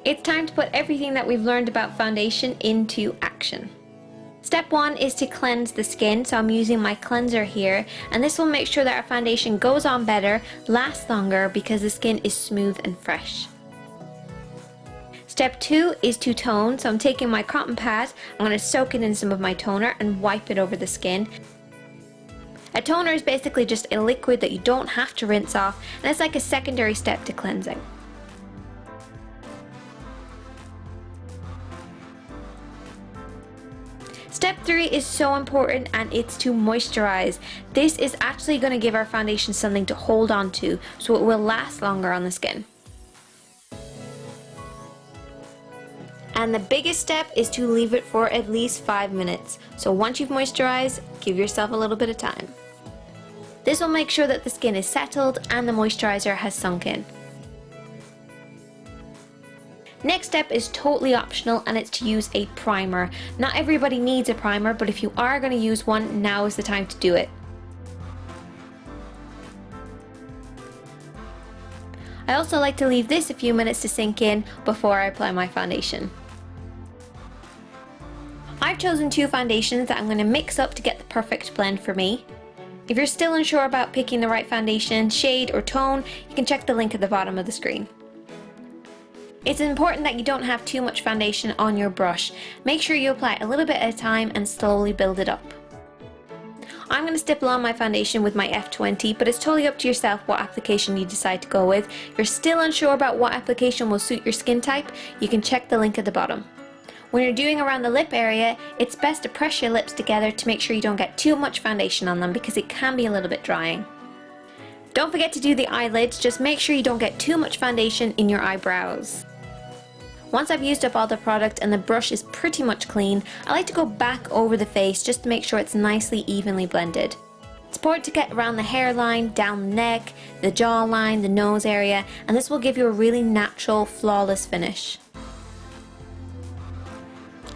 It's time to put everything that we've learned about foundation into action. Step 1 is to cleanse the skin, so I'm using my cleanser here, and this will make sure that our foundation goes on better, lasts longer because the skin is smooth and fresh. Step 2 is to tone, so I'm taking my cotton pad, I'm going to soak it in some of my toner and wipe it over the skin. A toner is basically just a liquid that you don't have to rinse off, and it's like a secondary step to cleansing. Step 3 is so important, and it's to moisturize. This is actually going to give our foundation something to hold on to, so it will last longer on the skin. And the biggest step is to leave it for at least 5 minutes. So once you've moisturized, give yourself a little bit of time. This will make sure that the skin is settled and the moisturizer has sunk in. Next step is totally optional, and it's to use a primer. Not everybody needs a primer, but if you are going to use one, now is the time to do it. I also like to leave this a few minutes to sink in before I apply my foundation. I've chosen 2 foundations that I'm going to mix up to get the perfect blend for me. If you're still unsure about picking the right foundation, shade or tone, you can check the link at the bottom of the screen. It's important that you don't have too much foundation on your brush. Make sure you apply a little bit at a time and slowly build it up. I'm going to stipple on my foundation with my F20, but it's totally up to yourself what application you decide to go with. If you're still unsure about what application will suit your skin type, you can check the link at the bottom. When you're doing around the lip area, it's best to press your lips together to make sure you don't get too much foundation on them because it can be a little bit drying. Don't forget to do the eyelids, just make sure you don't get too much foundation in your eyebrows. Once I've used up all the product and the brush is pretty much clean, I like to go back over the face just to make sure it's nicely evenly blended. It's important to get around the hairline, down the neck, the jawline, the nose area, and this will give you a really natural, flawless finish.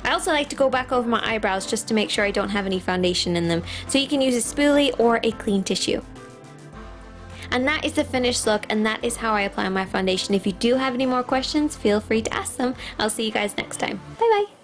I also like to go back over my eyebrows just to make sure I don't have any foundation in them, so you can use a spoolie or a clean tissue. And that is the finished look, and that is how I apply my foundation. If you do have any more questions, feel free to ask them. I'll see you guys next time. Bye bye!